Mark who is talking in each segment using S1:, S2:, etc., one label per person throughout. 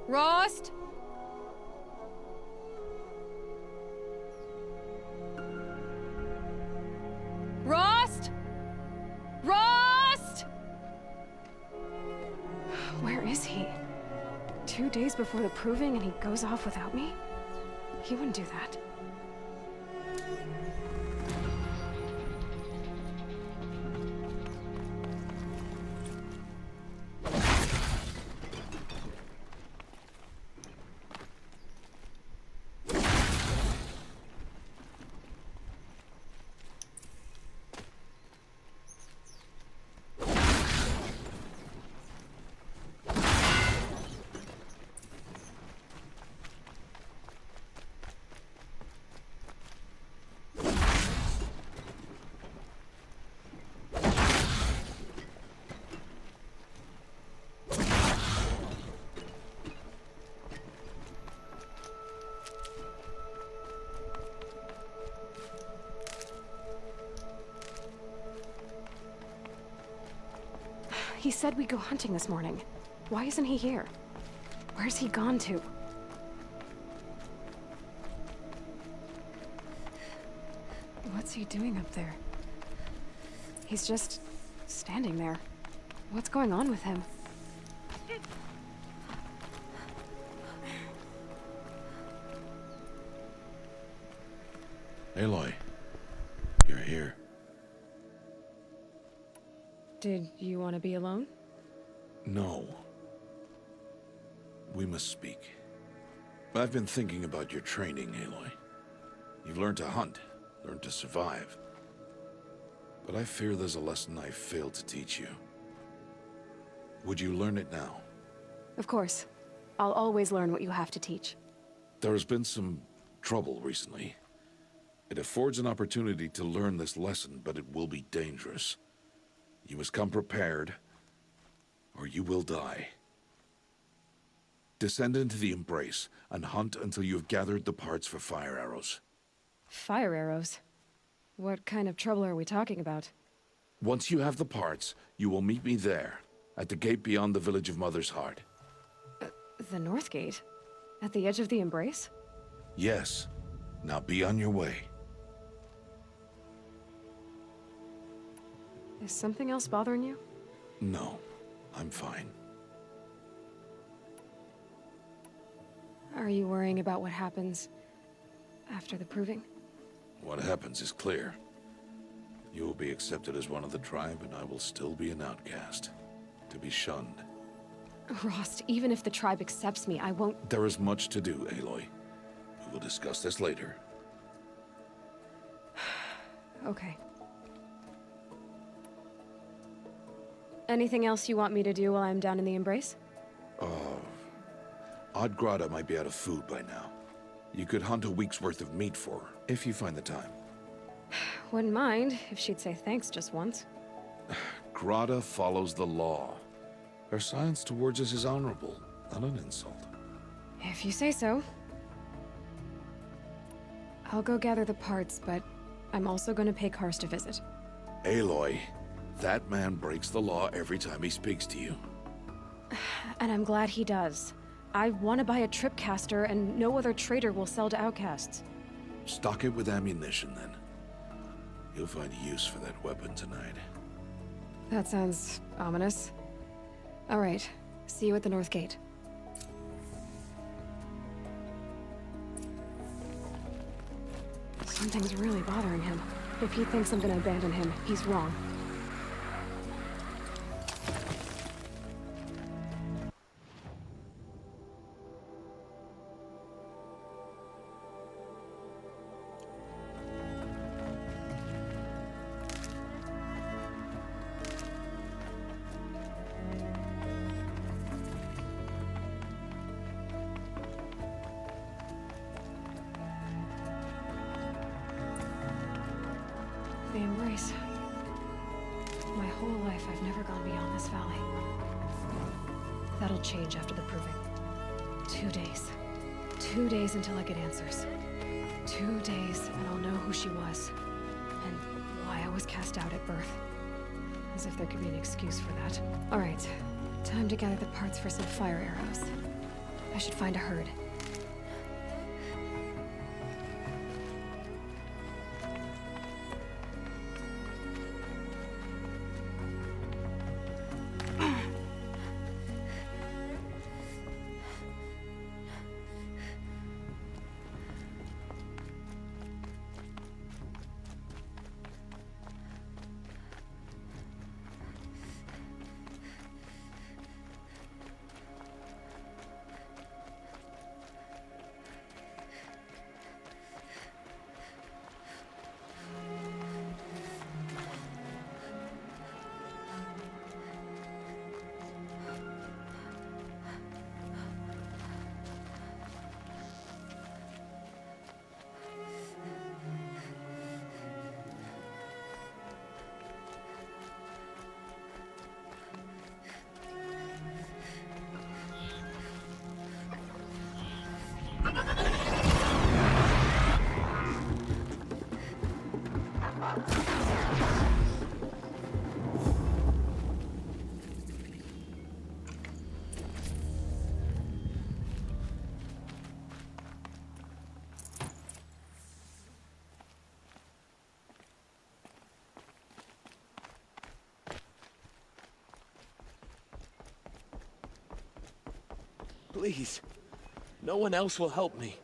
S1: Rost? Rost? Rost?
S2: Where is he? 2 days before the proving and he goes off without me? He wouldn't do that. He said we'd go hunting this morning. Why isn't he here? Where's he gone to? What's he doing up there? He's just standing there. What's going on with him?
S3: Aloy, you're here.
S2: Did you want to be alone?
S3: No. We must speak. I've been thinking about your training, Aloy. You've learned to hunt, learned to survive. But I fear there's a lesson I failed to teach you. Would you learn it now?
S2: Of course. I'll always learn what you have to teach.
S3: There has been some trouble recently. It affords an opportunity to learn this lesson, but it will be dangerous. You must come prepared, or you will die. Descend into the Embrace, and hunt until you have gathered the parts for fire arrows.
S2: Fire arrows? What kind of trouble are we talking about?
S3: Once you have the parts, you will meet me there, at the gate beyond the village of Mother's Heart.
S2: The North Gate? At the edge of the Embrace?
S3: Yes. Now be on your way.
S2: Is something else bothering you?
S3: No, I'm fine.
S2: Are you worrying about what happens after the proving?
S3: What happens is clear. You will be accepted as one of the tribe, and I will still be an outcast, to be shunned.
S2: Rost, even if the tribe accepts me, I won't...
S3: There is much to do, Aloy. We will discuss this later.
S2: Okay. Anything else you want me to do while I'm down in the Embrace?
S3: Odgrada might be out of food by now. You could hunt a week's worth of meat for her, if you find the time.
S2: Wouldn't mind if she'd say thanks just once.
S3: Grada follows the law. Her silence towards us is honorable, not an insult.
S2: If you say so. I'll go gather the parts, but I'm also going to pay Karst a visit.
S3: Aloy, that man breaks the law every time he speaks to you.
S2: And I'm glad he does. I want to buy a tripcaster, and no other trader will sell to outcasts.
S3: Stock it with ammunition, then. You'll find use for that weapon tonight.
S2: That sounds ominous. All right. See you at the North Gate. Something's really bothering him. If he thinks I'm gonna abandon him, he's wrong. The Embrace. My whole life, I've never gone beyond this valley. That'll change after the proving. 2 days. 2 days until I get answers. 2 days, and I'll know who she was. And why I was cast out at birth. As if there could be an excuse for that. Alright, time to gather the parts for some fire arrows. I should find a herd.
S4: Please. No one else will help me.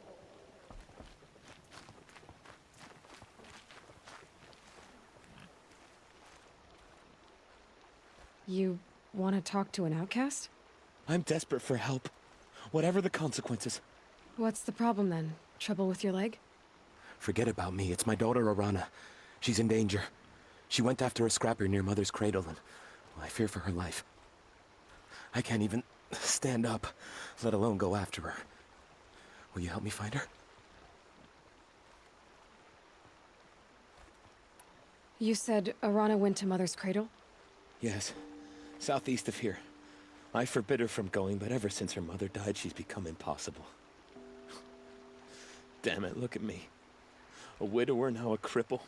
S2: You want to talk to an outcast?
S4: I'm desperate for help. Whatever the consequences.
S2: What's the problem then? Trouble with your leg?
S4: Forget about me. It's my daughter, Arana. She's in danger. She went after a scrapper near Mother's cradle, and I fear for her life. I can't even stand up, let alone go after her. Will you help me find her?
S2: You said Arana went to Mother's cradle?
S4: Yes. Southeast of here. I forbid her from going, but ever since her mother died, she's become impossible. Damn it, look at me. A widower, now a cripple.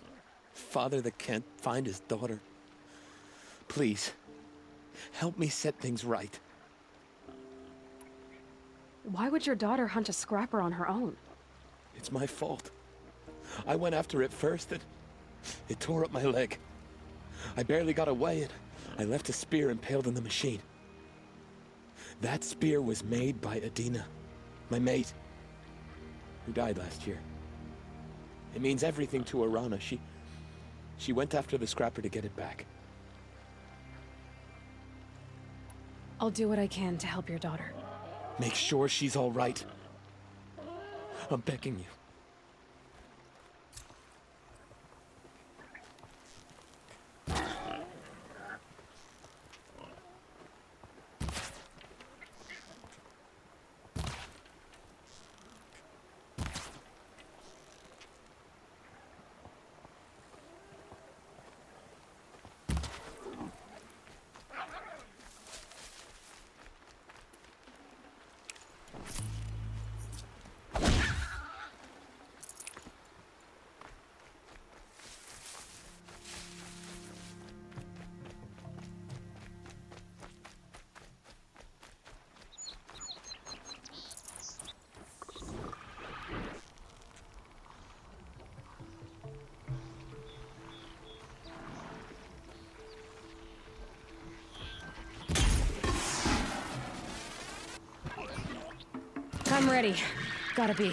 S4: Father that can't find his daughter. Please, help me set things right.
S2: Why would your daughter hunt a scrapper on her own?
S4: It's my fault. I went after it first, and it tore up my leg. I barely got away, and I left a spear impaled in the machine. That spear was made by Adina, my mate, who died last year. It means everything to Arana. She went after the scrapper to get it back.
S2: I'll do what I can to help your daughter.
S4: Make sure she's all right. I'm begging you.
S2: I'm ready. Gotta be.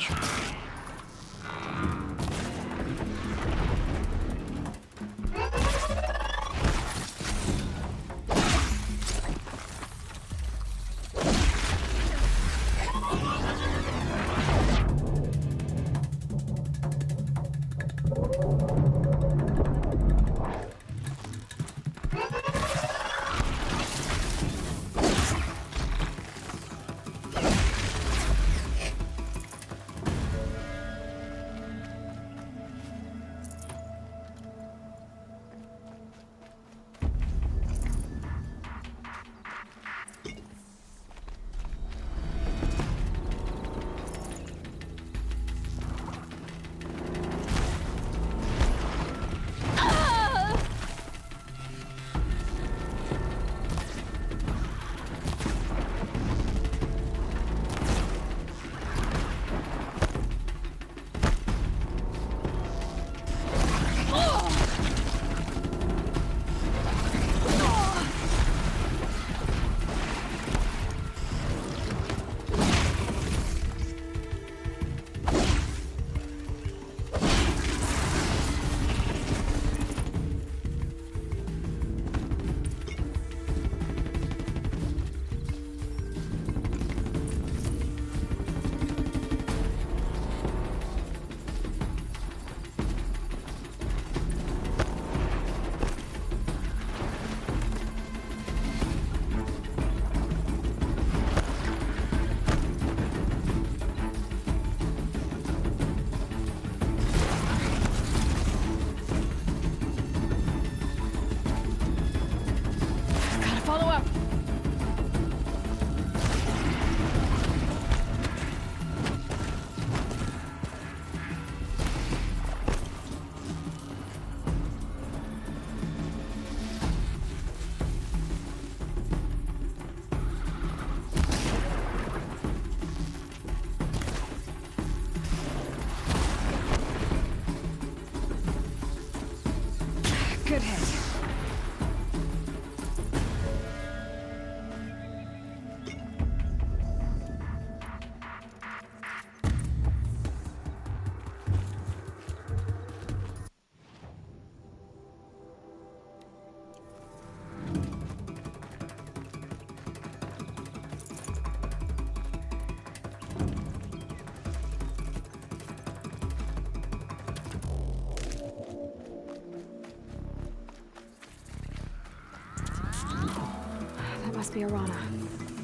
S2: Must be Arana.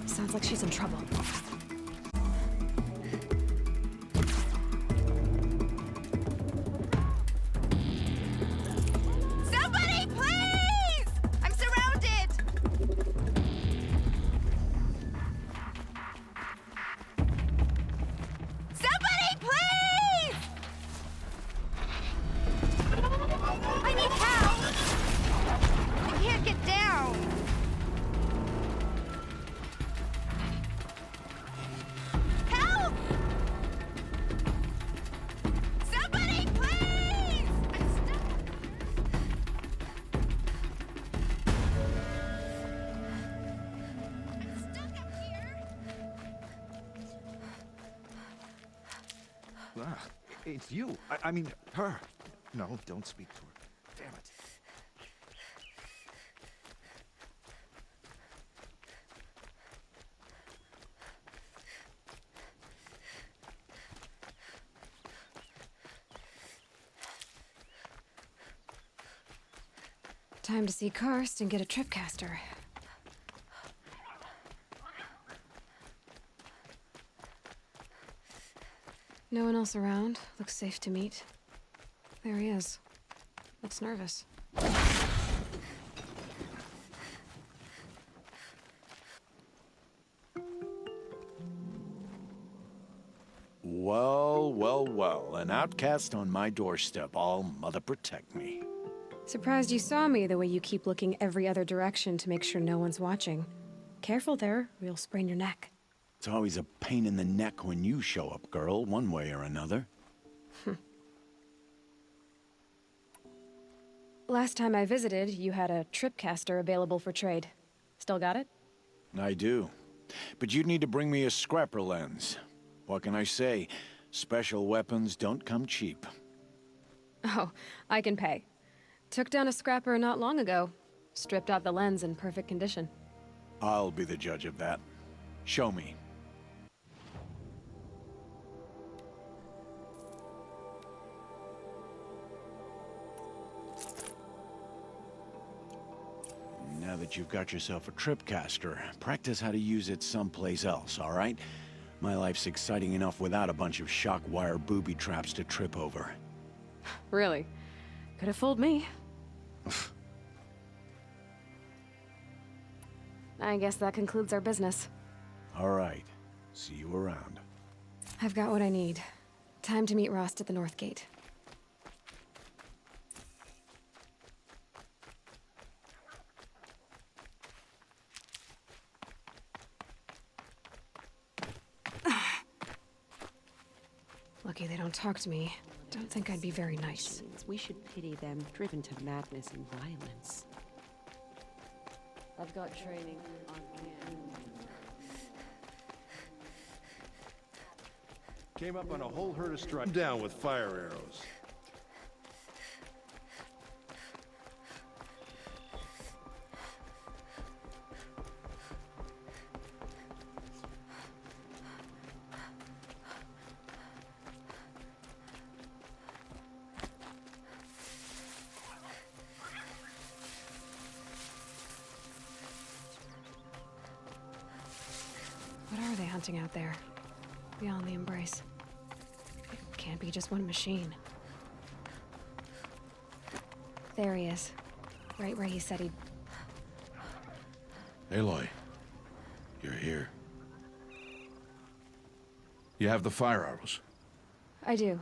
S2: Sounds like she's in trouble.
S1: Somebody, please! I'm surrounded! Somebody, please! I need help! I can't get down! Help! Somebody, please! I'm stuck. I'm stuck up here.
S5: Ah, it's you. I mean, her. No, don't speak to her. Damn it.
S2: Time to see Karst and get a tripcaster. No one else around. Looks safe to meet. There he is. Looks nervous.
S6: Well, well, well. An outcast on my doorstep. All mother protect me.
S2: Surprised you saw me the way you keep looking every other direction to make sure no one's watching. Careful there, or you'll sprain your neck.
S6: It's always a pain in the neck when you show up, girl, one way or another.
S2: Last time I visited, you had a tripcaster available for trade. Still got it?
S6: I do. But you'd need to bring me a scrapper lens. What can I say? Special weapons don't come cheap.
S2: Oh, I can pay. Took down a scrapper not long ago. Stripped out the lens in perfect condition.
S6: I'll be the judge of that. Show me. Now that you've got yourself a tripcaster, practice how to use it someplace else, all right? My life's exciting enough without a bunch of shock wire booby traps to trip over.
S2: Really? Could have fooled me. I guess that concludes our business.
S6: All right. See you around.
S2: I've got what I need. Time to meet Rost at the North Gate. Lucky they don't talk to me. Don't think I'd be very nice.
S7: We should pity them, driven to madness and violence.
S1: I've got training on hand.
S8: Came up on a whole herd of strike down with fire arrows.
S2: What are they hunting out there? Beyond the Embrace. It can't be just one machine. There he is. Right where he said he'd...
S3: Aloy, you're here. You have the fire arrows.
S2: I do.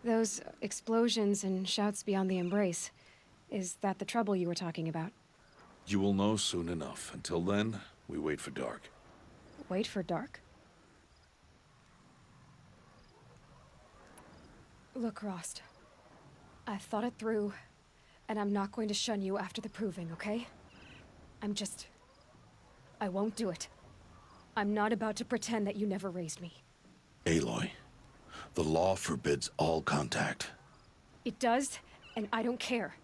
S2: Those explosions and shouts beyond the Embrace. Is that the trouble you were talking about?
S3: You will know soon enough. Until then, we wait for dark.
S2: Wait for dark? Look, Rost. I've thought it through, and I'm not going to shun you after the proving, okay? I won't do it. I'm not about to pretend that you never raised me.
S3: Aloy, the law forbids all contact.
S2: It does, and I don't care.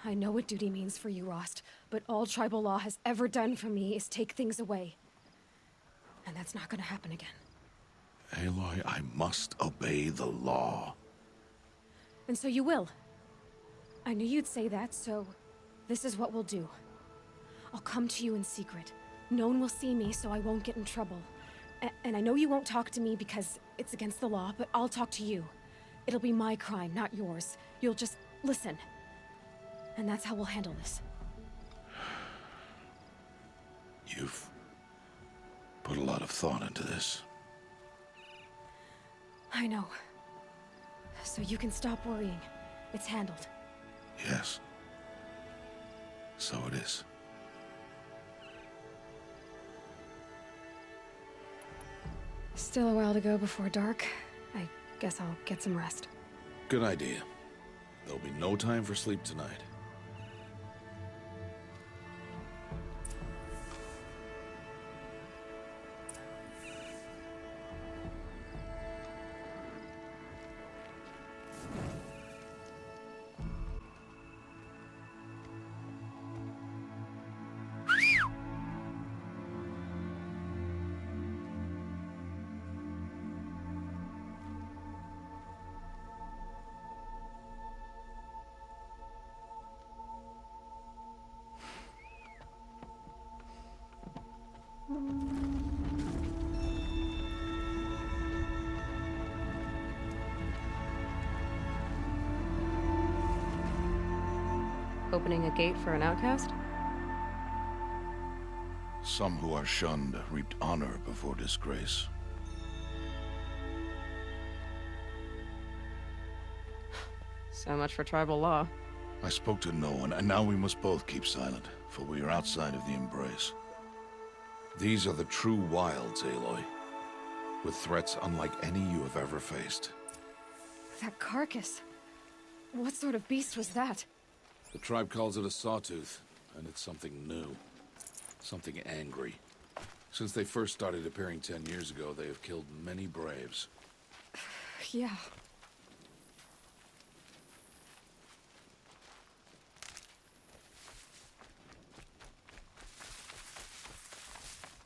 S2: I know what duty means for you, Rost, but all tribal law has ever done for me is take things away. And that's not gonna happen again.
S3: Aloy, I must obey the law.
S2: And so you will. I knew you'd say that, so this is what we'll do. I'll come to you in secret. No one will see me, so I won't get in trouble. And I know you won't talk to me because it's against the law, but I'll talk to you. It'll be my crime, not yours. You'll just listen. And that's how we'll handle this.
S3: You've put a lot of thought into this.
S2: I know. So you can stop worrying. It's handled.
S3: Yes. So it is.
S2: Still a while to go before dark. I guess I'll get some rest.
S3: Good idea. There'll be no time for sleep tonight.
S7: Opening a gate for an outcast?
S3: Some who are shunned reaped honor before disgrace.
S7: So much for tribal law.
S3: I spoke to no one, and now we must both keep silent, for we are outside of the embrace. These are the true wilds, Aloy, with threats unlike any you have ever faced.
S2: That carcass. What sort of beast was that?
S3: The tribe calls it a sawtooth, and it's something new. Something angry. Since they first started appearing 10 years ago, they have killed many braves.
S2: Yeah.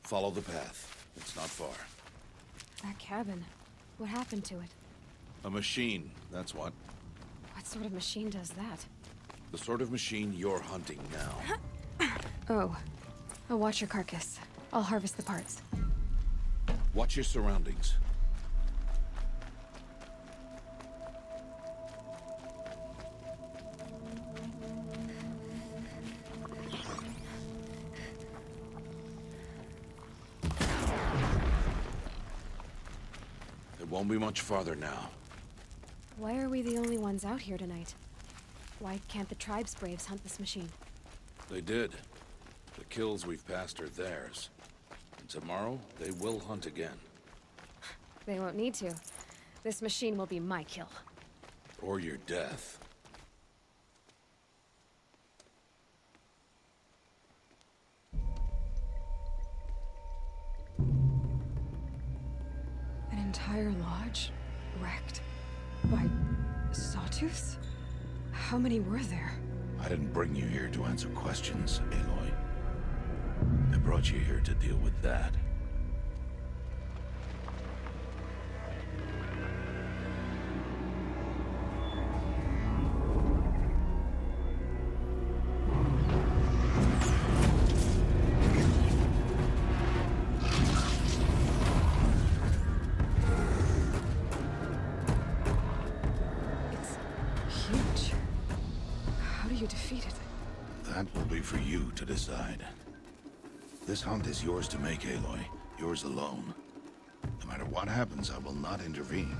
S3: Follow the path. It's not far.
S2: That cabin. What happened to it?
S3: A machine, that's what.
S2: What sort of machine does that?
S3: The sort of machine you're hunting now.
S2: Oh. I'll watch your carcass. I'll harvest the parts.
S3: Watch your surroundings. It won't be much farther now.
S2: Why are we the only ones out here tonight? Why can't the tribe's braves hunt this machine?
S3: They did. The kills we've passed are theirs. And tomorrow, they will hunt again.
S2: They won't need to. This machine will be my kill.
S3: Or your death.
S2: An entire lodge? Wrecked? By sawtooths? How many were there?
S3: I didn't bring you here to answer questions, Aloy. I brought you here to deal with that.
S2: It's huge. How do you defeat it?
S3: That will be for you to decide. This hunt is yours to make, Aloy. Yours alone. No matter what happens, I will not intervene.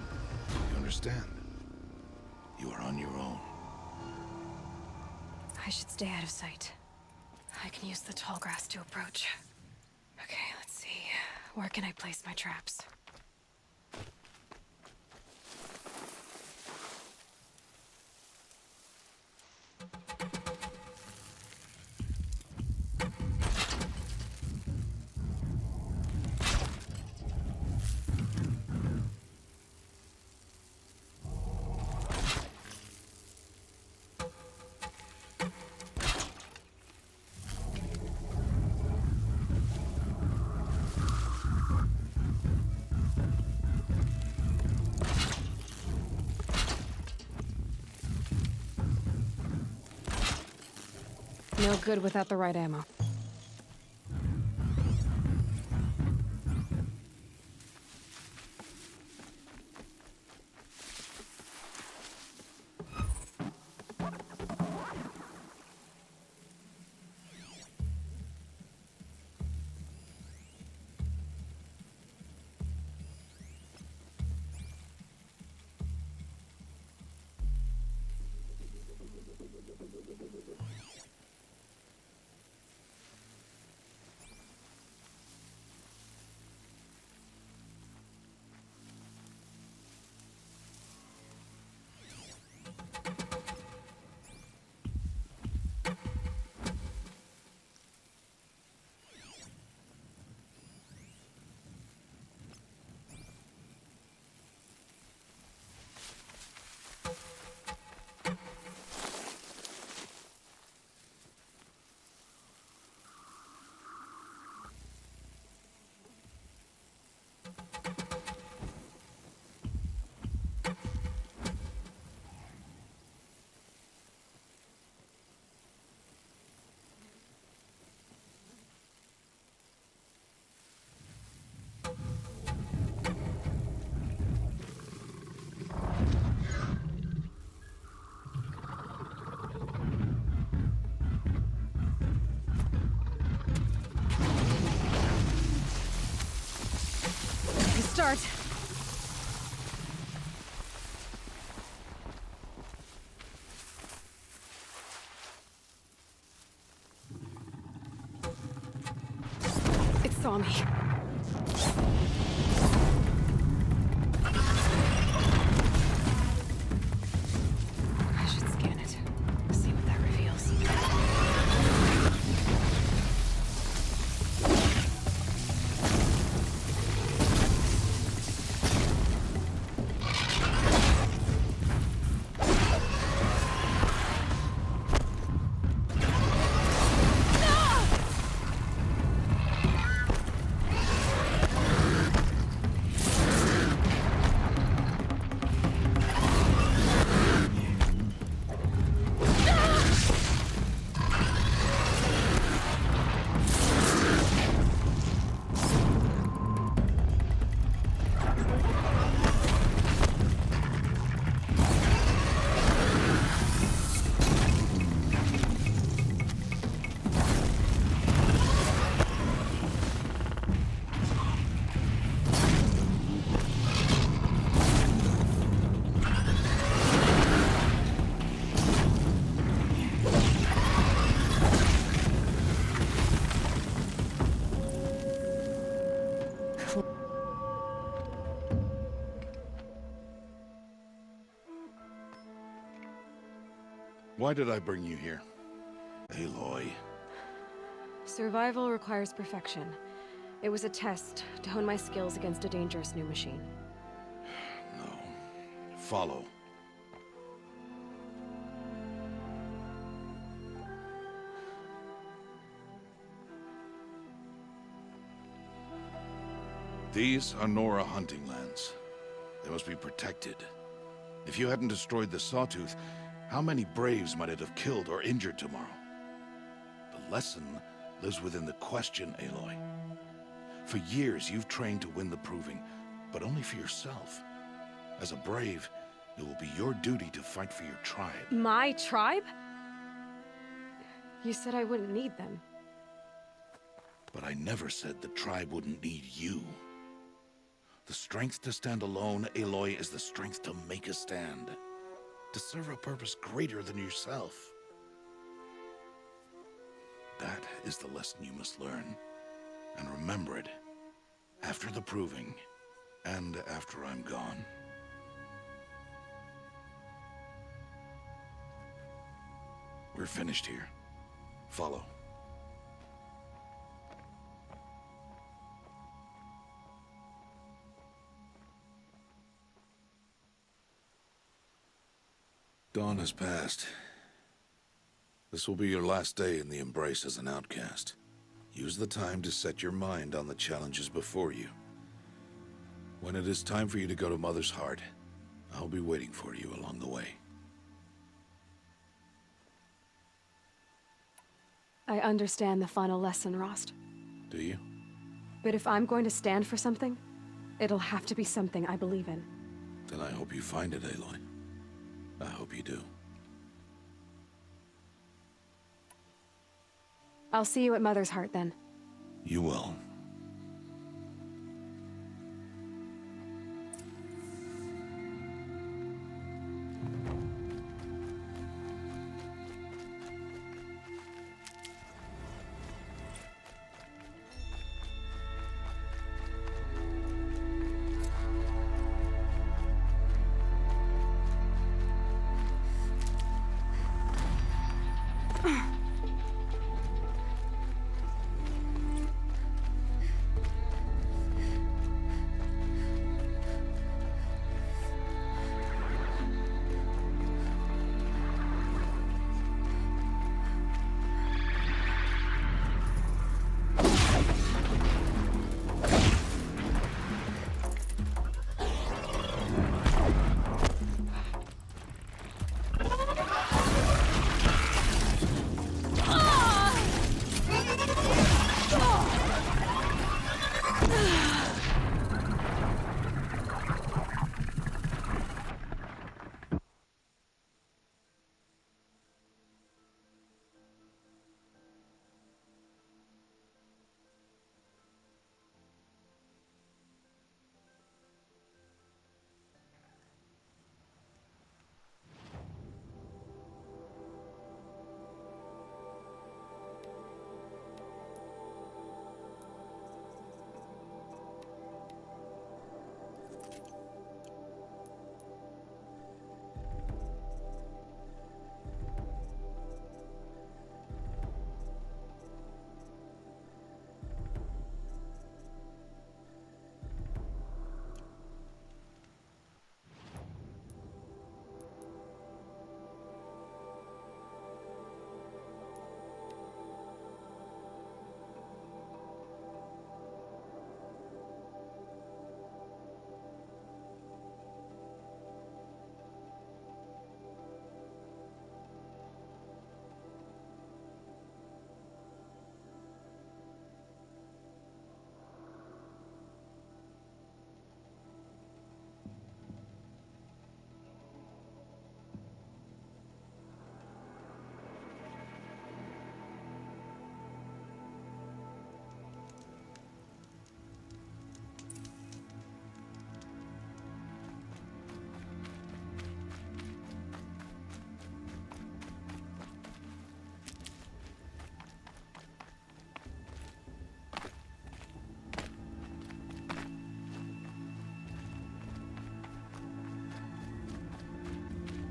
S3: You understand? You are on your own.
S2: I should stay out of sight. I can use the tall grass to approach. Okay, let's see. Where can I place my traps? No good without the right ammo. start. It saw me. I should scan it. See what that reveals.
S3: Why did I bring you here? Aloy.
S2: Survival requires perfection. It was a test to hone my skills against a dangerous new machine.
S3: No. Follow. These are Nora hunting lands. They must be protected. If you hadn't destroyed the Sawtooth, how many Braves might it have killed or injured tomorrow? The lesson lives within the question, Aloy. For years, you've trained to win the Proving, but only for yourself. As a Brave, it will be your duty to fight for your tribe.
S2: My tribe? You said I wouldn't need them.
S3: But I never said the tribe wouldn't need you. The strength to stand alone, Aloy, is the strength to make a stand. To serve a purpose greater than yourself. That is the lesson you must learn. And remember it. After the Proving, and after I'm gone. We're finished here. Follow. Dawn has passed. This will be your last day in the Embrace as an outcast. Use the time to set your mind on the challenges before you. When it is time for you to go to Mother's Heart, I'll be waiting for you along the way.
S2: I understand the final lesson, Rost.
S3: Do you?
S2: But if I'm going to stand for something, it'll have to be something I believe in.
S3: Then I hope you find it, Aloy. I hope you do.
S2: I'll see you at Mother's Heart then.
S3: You will.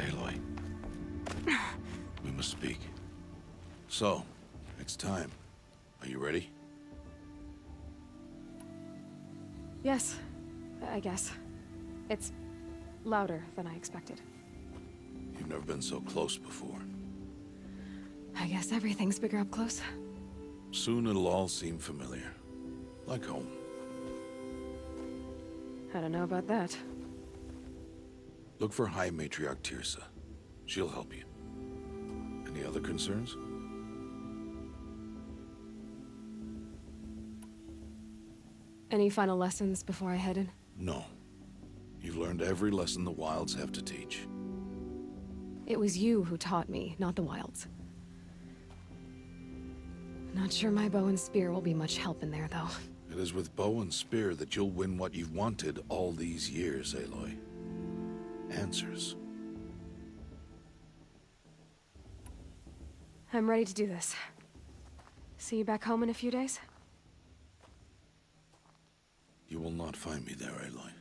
S3: Aloy. We must speak. So, it's time. Are you ready?
S2: Yes, I guess. It's louder than I expected.
S3: You've never been so close before.
S2: I guess everything's bigger up close.
S3: Soon it'll all seem familiar. Like home.
S2: I don't know about that.
S3: Look for High Matriarch Tirsa. She'll help you. Any other concerns?
S2: Any final lessons before I head in?
S3: No. You've learned every lesson the Wilds have to teach.
S2: It was you who taught me, not the Wilds. Not sure my bow and spear will be much help in there, though.
S3: It is with bow and spear that you'll win what you've wanted all these years, Aloy. Answers.
S2: I'm ready to do this. See you back home in a few days?
S3: You will not find me there, Aloy.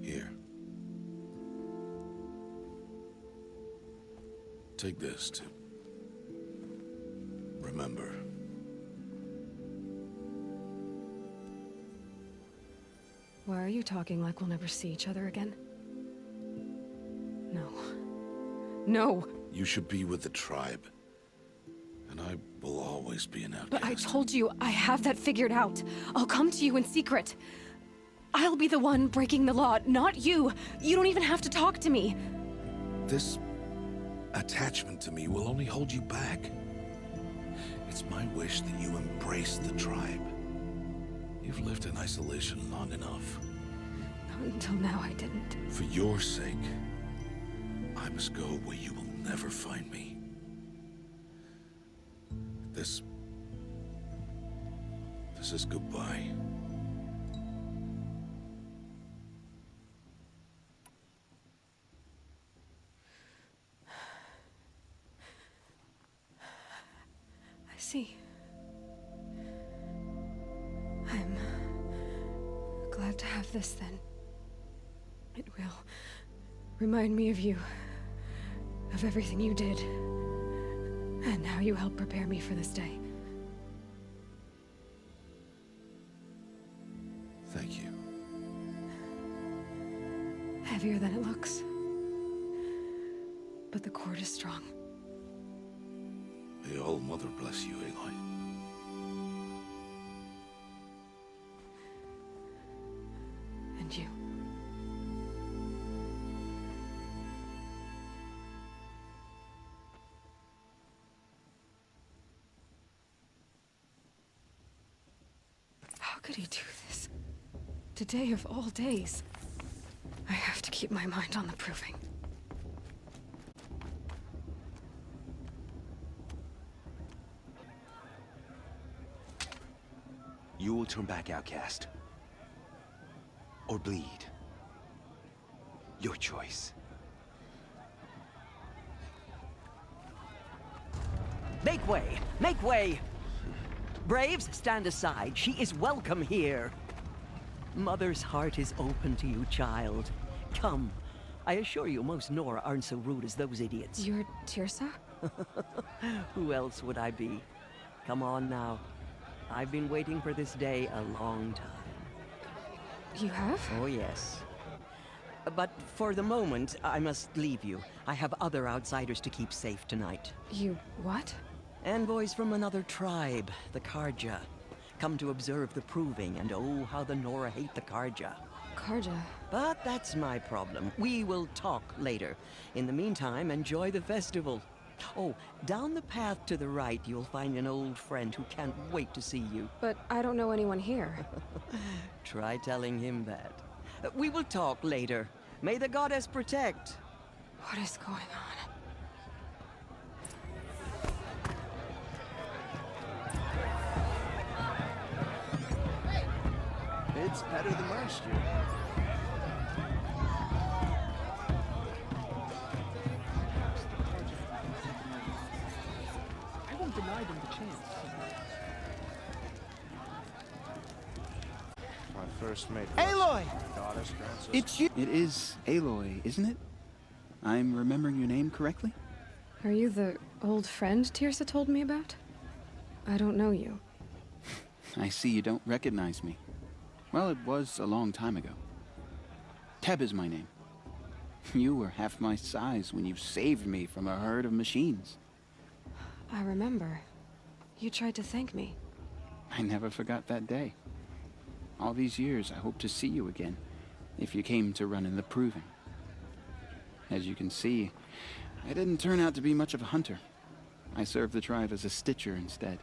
S3: Here. Take this to remember.
S2: Why are you talking like we'll never see each other again? No. No!
S3: You should be with the tribe. And I will always be an outcast.
S2: But I told you, I have that figured out. I'll come to you in secret. I'll be the one breaking the law, not you. You don't even have to talk to me.
S3: This attachment to me will only hold you back. It's my wish that you embrace the tribe. You've lived in isolation long enough.
S2: Not until now, I didn't.
S3: For your sake, I must go where you will never find me. This is goodbye.
S2: I see. I'm glad to have this then. It will remind me of you, of everything you did, and how you helped prepare me for this day.
S3: Thank you.
S2: Heavier than it looks. But the cord is strong.
S3: May All Mother bless you, Aloy.
S2: And you. How could he do this? Today of all days. I have to keep my mind on the proving.
S9: You will turn back, outcast. Or bleed. Your choice.
S10: Make way! Make way! Braves, stand aside. She is welcome here. Mother's heart is open to you, child. Come. I assure you, most Nora aren't so rude as those idiots.
S2: You're Tirsa?
S10: Who else would I be? Come on now. I've been waiting for this day a long time.
S2: You have?
S10: Oh, yes. But for the moment, I must leave you. I have other outsiders to keep safe tonight.
S2: You what?
S10: Envoys from another tribe, the Karja. Come to observe the proving, and oh, how the Nora hate the Karja.
S2: Karja.
S10: But that's my problem. We will talk later. In the meantime, enjoy the festival. Oh, down the path to the right, you'll find an old friend who can't wait to see you.
S2: But I don't know anyone here.
S10: Try telling him that. We will talk later. May the goddess protect.
S2: What is going on?
S5: It's better than last year.
S11: I won't deny them the chance.
S5: My first mate.
S9: Aloy!
S5: Goddess grants us.
S9: It's you! It is Aloy, isn't it?
S11: I'm remembering your name correctly?
S2: Are you the old friend Tirsa told me about? I don't know you.
S11: I see you don't recognize me. Well, it was a long time ago. Teb is my name. You were half my size when you saved me from a herd of machines.
S2: I remember. You tried to thank me.
S11: I never forgot that day. All these years, I hope to see you again, if you came to run in the Proving. As you can see, I didn't turn out to be much of a hunter. I served the tribe as a stitcher instead,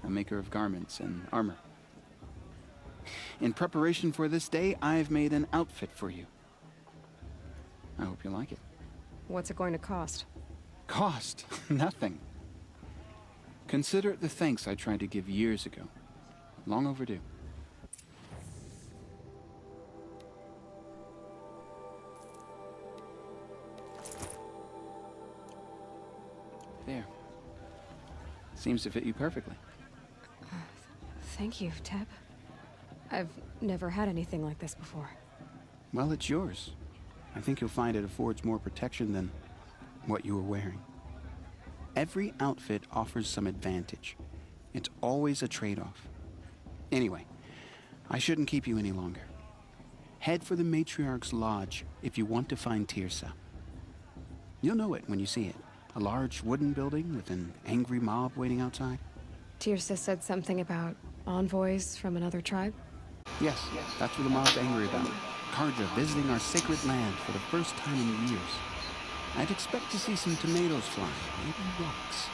S11: a maker of garments and armor. In preparation for this day, I've made an outfit for you. I hope you like it.
S2: What's it going to cost?
S11: Cost? Nothing. Consider it the thanks I tried to give years ago. Long overdue. There. Seems to fit you perfectly.
S2: Thank you, Teb. I've never had anything like this before.
S11: Well, it's yours. I think you'll find it affords more protection than what you were wearing. Every outfit offers some advantage. It's always a trade-off. Anyway, I shouldn't keep you any longer. Head for the Matriarch's Lodge if you want to find Tirsa. You'll know it when you see it. A large wooden building with an angry mob waiting outside.
S2: Tirsa said something about envoys from another tribe?
S11: Yes, that's what the mob's angry about. Karja visiting our sacred land for the first time in years. I'd expect to see some tomatoes flying, maybe rocks.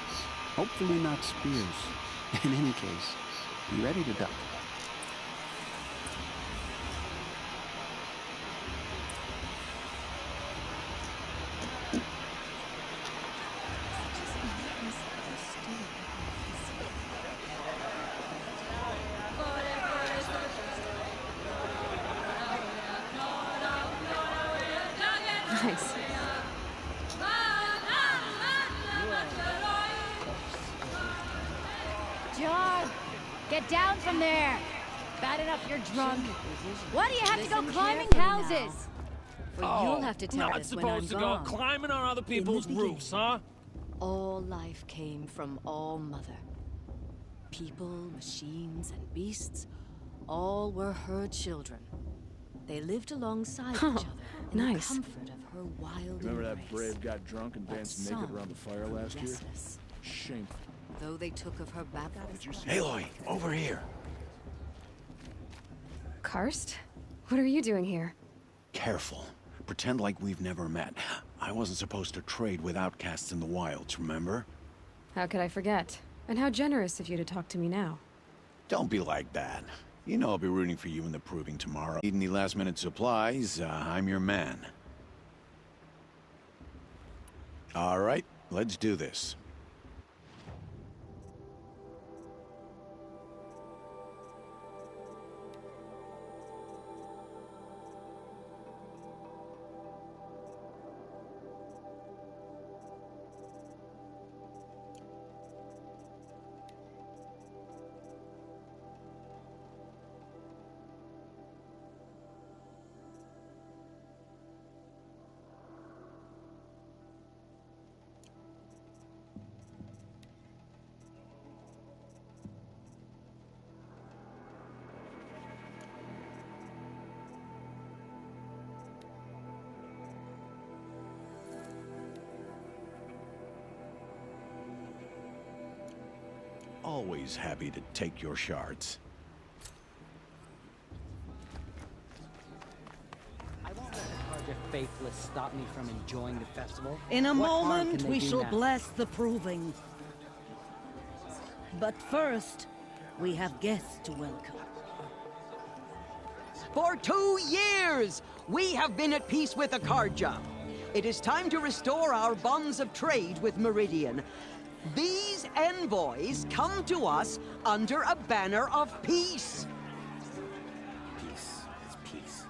S11: Hopefully not spears. In any case, be ready to duck.
S2: Nice.
S12: John, get down from there. Bad enough you're drunk. Why do you have to go climbing houses?
S13: Well, you'll have to tell us when I'm
S14: supposed to go climbing on other people's roofs, huh?
S13: All life came from All Mother. People, machines, and beasts, all were her children. They lived alongside each other in the comfort of her wild
S15: Remember that
S13: embrace.
S15: brave got drunk and danced naked around the fire last year?
S13: Restless.
S15: Shameful.
S13: Though they took of her battles.
S6: Aloy, over here.
S2: Karst? What are you doing here?
S6: Careful. Pretend like we've never met. I wasn't supposed to trade with outcasts in the wilds, remember?
S2: How could I forget? And how generous of you to talk to me now.
S6: Don't be like that. You know I'll be rooting for you in the Proving tomorrow. Need any last-minute supplies? I'm your man. All right, let's do this. Always happy to take your shards.
S16: I won't let the Karja faithless stop me from enjoying the festival.
S10: In a
S16: What harm
S10: moment,
S16: can they
S10: we
S16: do
S10: shall
S16: now?
S10: bless the Proving. But first, we have guests to welcome. For 2 years, we have been at peace with the Karja. It is time to restore our bonds of trade with Meridian. These envoys come to us under a banner of peace.
S9: Peace is peace.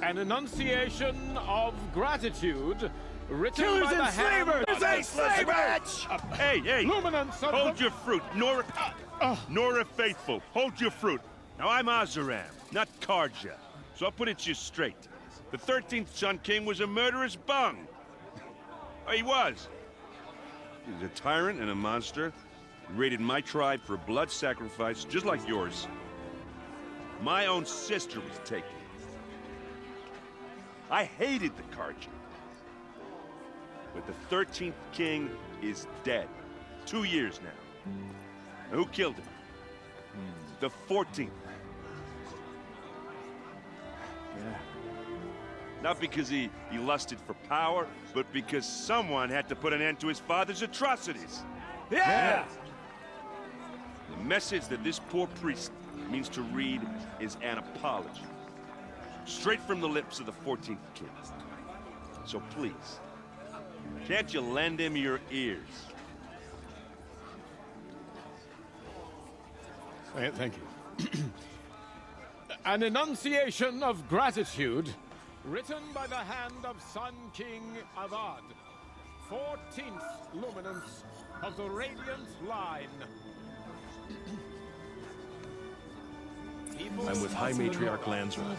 S14: An enunciation of gratitude written
S15: Killers
S14: by
S15: and
S14: the hand
S15: slavers!
S14: of
S15: Hey, slavers!
S17: Hey!
S14: Luminance of
S17: Hold your fruit, Nora. Nora Faithful, hold your fruit. Now I'm Azaram, not Karja, so I'll put it to you straight. The 13th Sun King was a murderous bung. Oh, he was. He was a tyrant and a monster. He raided my tribe for blood sacrifice, just like yours. My own sister was taken. I hated the Carja. But the 13th King is dead. 2 years now. And who killed him? The 14th.
S15: Yeah.
S17: Not because he lusted for power, but because someone had to put an end to his father's atrocities.
S15: Yeah!
S17: The message that this poor priest means to read is an apology. Straight from the lips of the 14th King. So please, can't you lend him your ears?
S14: Thank you. An enunciation of gratitude, written by the hand of Sun King Avad, 14th luminance of the Radiant Line.
S2: I'm with High Matriarch Lansra.